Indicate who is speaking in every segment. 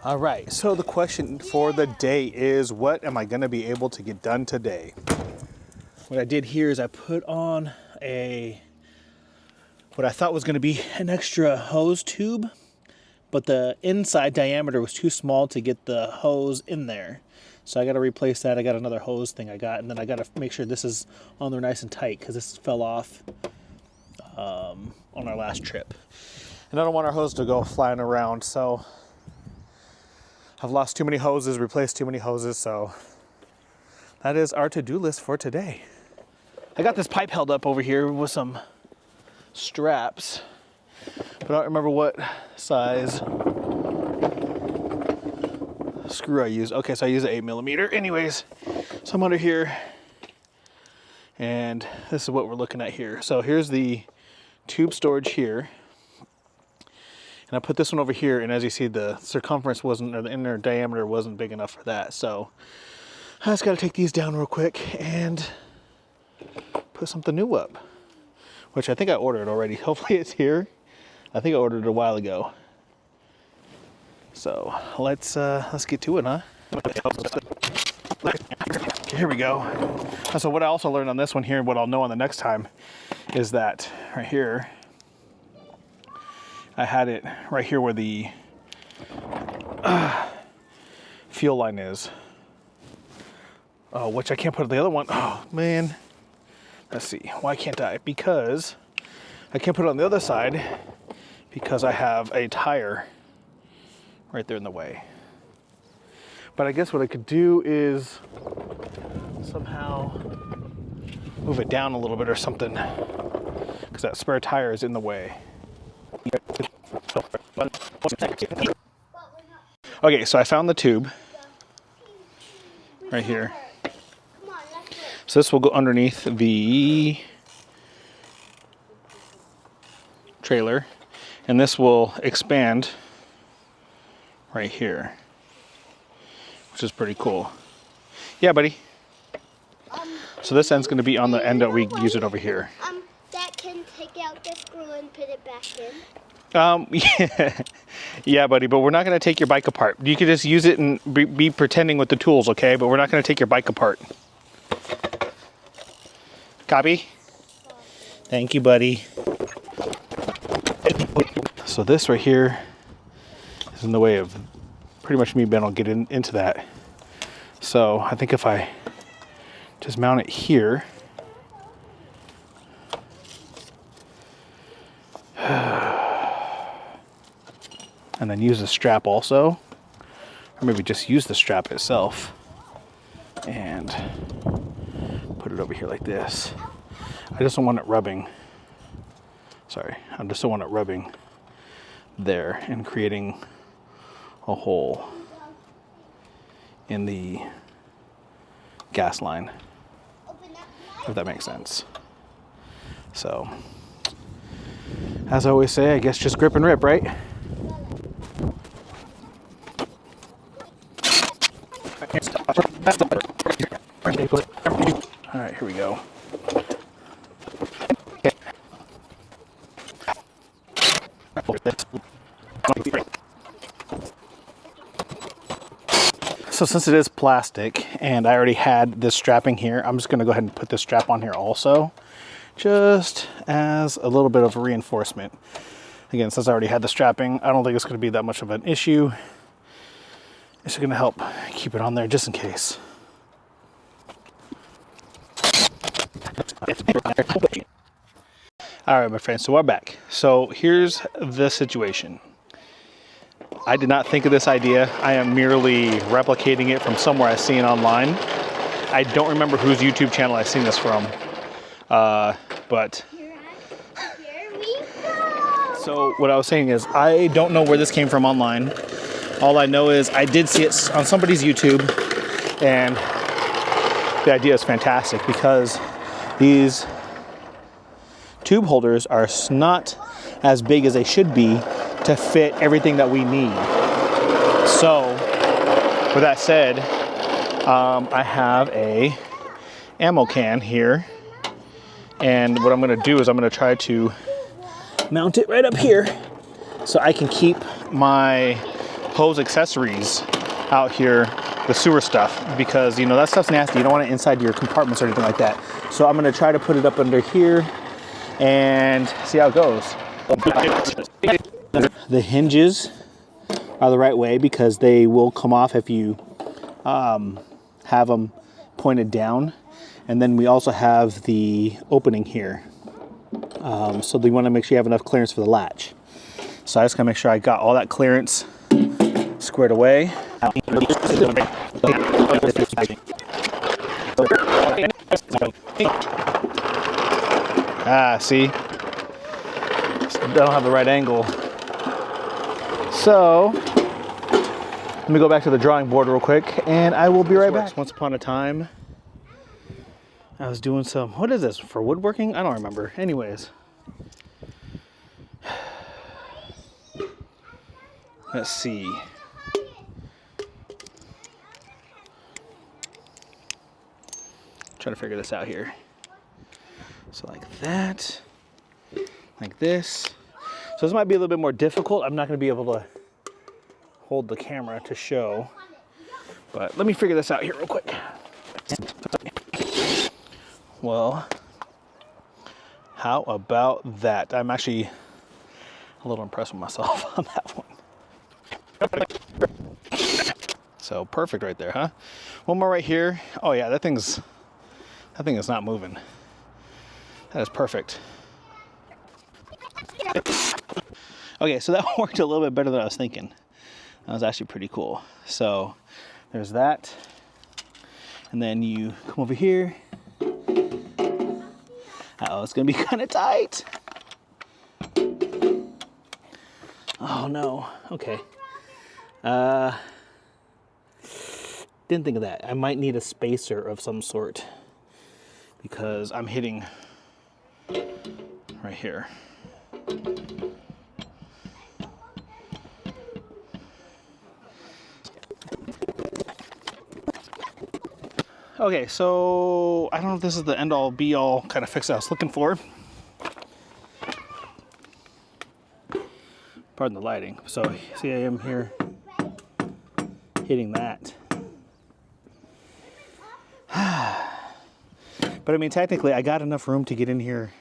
Speaker 1: All right, so the question for the day is, what am I gonna be able to get done today? What I did here is I put on what I thought was gonna be an extra hose tube, but the inside diameter was too small to get the hose in there. So I gotta replace that. I got another hose thing I got, and then I gotta make sure this is on there nice and tight because this fell off on our last trip. And I don't want our hose to go flying around, so I've lost too many hoses, replaced too many hoses, so that is our to-do list for today. I got this pipe held up over here with some straps, but I don't remember what size screw I use. Okay, so I use an 8mm. Anyways, so I'm under here, and this is what we're looking at here. So here's the tube storage here. And I put this one over here, and as you see, the circumference wasn't, or the inner diameter wasn't big enough for that. So I just gotta take these down real quick and put something new up, which I think I ordered already. Hopefully it's here. I think I ordered it a while ago. So let's get to it, huh? Okay, here we go. So what I also learned on this one here, and what I'll know on the next time, is that right here, I had it right here where the fuel line is, which I can't put the other one. Oh man, let's see, why can't I? Because I can't put it on the other side because I have a tire right there in the way. But I guess what I could do is somehow move it down a little bit or something, because that spare tire is in the way. Okay, so I found the tube right here. So this will go underneath the trailer, and this will expand right here, which is pretty cool. Yeah, buddy. So this end's going to be on the end that we use it over here.
Speaker 2: That can take out the screw and put it back in.
Speaker 1: Yeah, buddy, but we're not going to take your bike apart. You can just use it and be pretending with the tools, okay? But we're not going to take your bike apart. Copy? Thank you, buddy. So this right here is in the way of pretty much me being able to get into that. So I think if I just mount it here, and then use the strap also, or maybe just use the strap itself and put it over here like this. I just don't want it rubbing. Sorry, I just don't want it rubbing there and creating a hole in the gas line, if that makes sense. So, as I always say, I guess just grip and rip, right? All right, here we go. So since it is plastic and I already had this strapping here, I'm just going to go ahead and put this strap on here also, just as a little bit of reinforcement. Again, since I already had the strapping, I don't think it's going to be that much of an issue. It's going to help keep it on there just in case. All right, my friends, so we're back. So here's the situation. I did not think of this idea. I am merely replicating it from somewhere I've seen online. I don't remember whose YouTube channel I've seen this from, but
Speaker 2: Here we go.
Speaker 1: so what I was saying is I don't know where this came from online. All I know is I did see it on somebody's YouTube, and the idea is fantastic because these tube holders are not as big as they should be to fit everything that we need. So with that said, I have a ammo can here, and what I'm going to do is I'm going to try to mount it right up here so I can keep my hose accessories out here, the sewer stuff, because you know that stuff's nasty. You don't want it inside your compartments or anything like that. So I'm gonna try to put it up under here and see how it goes. The hinges are the right way because they will come off if you have them pointed down. And then we also have the opening here. So we want to make sure you have enough clearance for the latch. So I just gotta make sure I got all that clearance squared away. Ah, see? I don't have the right angle. So, let me go back to the drawing board real quick and I will be right back. Once upon a time, I was doing some, what is this, for woodworking? I don't remember. Anyways. Let's see. Try to figure this out here. So like that, like this. So this might be a little bit more difficult. I'm not going to be able to hold the camera to show, but let me figure this out here real quick. Well, how about that? I'm actually a little impressed with myself on that one. So perfect right there, huh? One more right here. Oh yeah, that thing is not moving. That is perfect. Okay, so that worked a little bit better than I was thinking. That was actually pretty cool. So there's that. And then you come over here. Oh, it's gonna be kind of tight. Oh no, okay. Didn't think of that. I might need a spacer of some sort because I'm hitting right here. Okay, so I don't know if this is the end all be all kind of fix I was looking for. Pardon the lighting. So see I am here hitting that. But I mean, technically I got enough room to get in here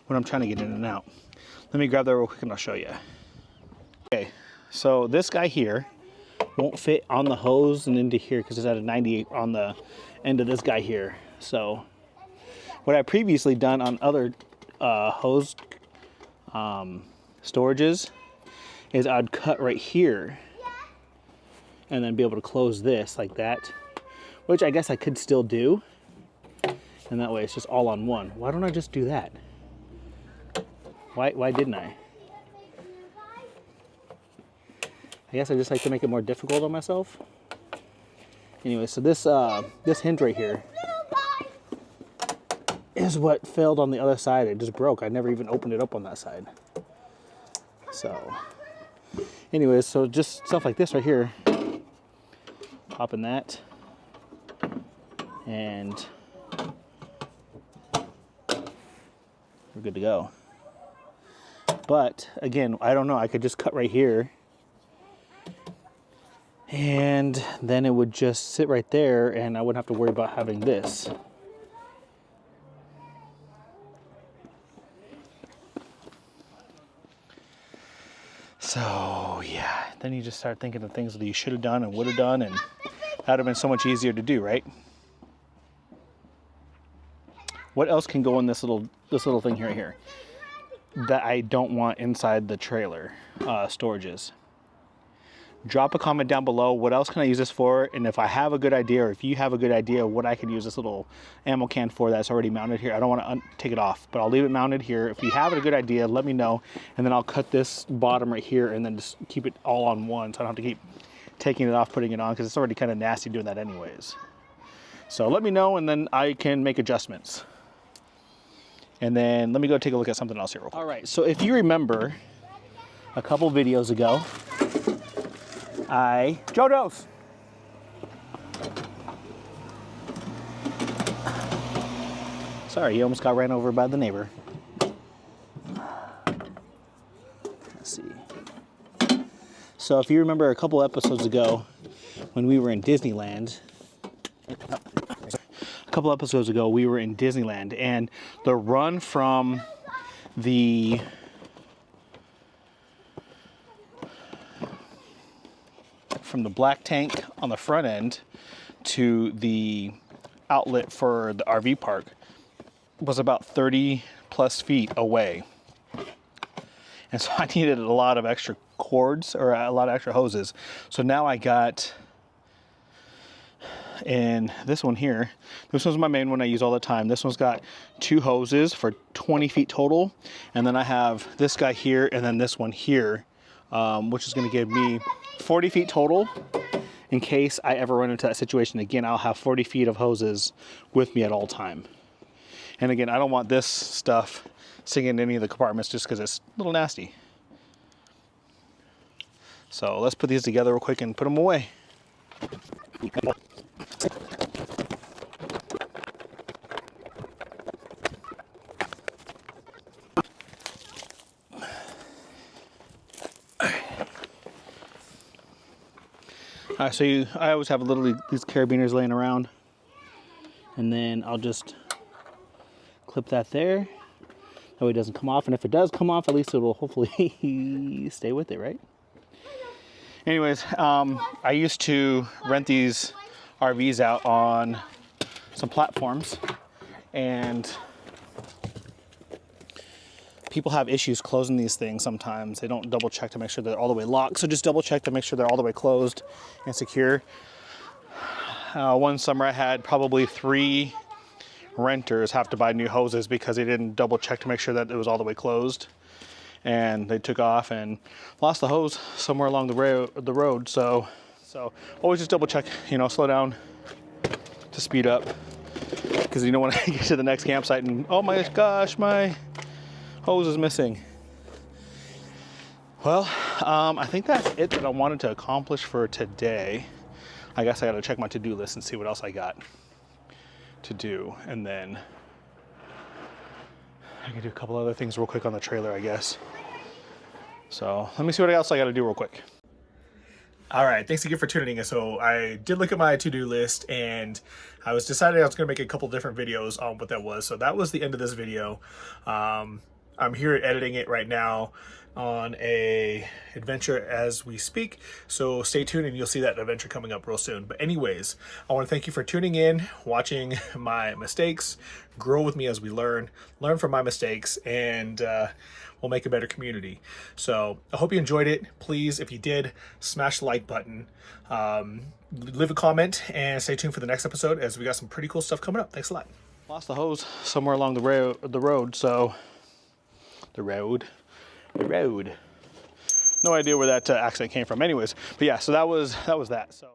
Speaker 1: when I'm trying to get in and out. Let me grab that real quick and I'll show you. Okay, so this guy here won't fit on the hose and into here because it's at a 98 on the end of this guy here. So what I previously done on other hose storages is I'd cut right here and then be able to close this like that, which I guess I could still do. And that way it's just all on one. Why don't I just do that? Why didn't I? I guess I just like to make it more difficult on myself. Anyway, so this this hinge right here is what failed on the other side. It just broke. I never even opened it up on that side. So, anyways, so just stuff like this right here. Pop in that, and we're good to go. But again, I don't know. I could just cut right here. And then it would just sit right there and I wouldn't have to worry about having this. So yeah, then you just start thinking of things that you should have done and would have done, and that would have been so much easier to do, right? What else can go in this little thing right here that I don't want inside the trailer storages? Drop a comment down below. What else can I use this for? And if I have a good idea, or if you have a good idea what I could use this little ammo can for that's already mounted here, I don't want to take it off, but I'll leave it mounted here. If you have a good idea, let me know, and then I'll cut this bottom right here and then just keep it all on one, so I don't have to keep taking it off, putting it on, because it's already kind of nasty doing that anyways. So let me know, and then I can make adjustments. And then let me go take a look at something else here real quick. All right, so if you remember a couple videos ago, Jodos! Sorry, you almost got ran over by the neighbor. Let's see. So if you remember a couple episodes ago when we were in Disneyland, we were in Disneyland, and the run from the black tank on the front end to the outlet for the RV park was about 30 plus feet away. And so I needed a lot of extra cords, or a lot of extra hoses. So now I got, in this one here, this one's my main one I use all the time. This one's got 2 hoses for 20 feet total. And then I have this guy here, and then this one here, which is gonna give me 40 feet total. In case I ever run into that situation again, I'll have 40 feet of hoses with me at all time. And again, I don't want this stuff sitting in any of the compartments just because it's a little nasty. So let's put these together real quick and put them away. All right, so I always have literally these carabiners laying around, and then I'll just clip that there. That way it doesn't come off, and if it does come off, at least it will hopefully stay with it, right? Anyways, I used to rent these RVs out on some platforms, and people have issues closing these things sometimes. They don't double check to make sure they're all the way locked, so just double check to make sure they're all the way closed and secure. One summer I had probably 3 renters have to buy new hoses because they didn't double check to make sure that it was all the way closed, and they took off and lost the hose somewhere along the road. So always just double check, slow down to speed up, because you don't want to get to the next campsite and, oh my gosh, my hose is missing. Well, I think that's it that I wanted to accomplish for today. I guess I gotta check my to-do list and see what else I got to do, and then I can do a couple other things real quick on the trailer, I guess. So let me see what else I got to do real quick. All right, thanks again for tuning in. So I did look at my to-do list, and I was deciding I was going to make a couple different videos on what that was. So that was the end of this video. I'm here editing it right now on a adventure as we speak, so stay tuned and you'll see that adventure coming up real soon. But anyways, I want to thank you for tuning in, watching my mistakes, grow with me as we learn from my mistakes, and we'll make a better community. So I hope you enjoyed it. Please, if you did, smash the like button, leave a comment, and stay tuned for the next episode as we got some pretty cool stuff coming up. Thanks a lot. Lost the hose somewhere along the road. No idea where that accident came from. Anyways, but yeah, so that was that. So.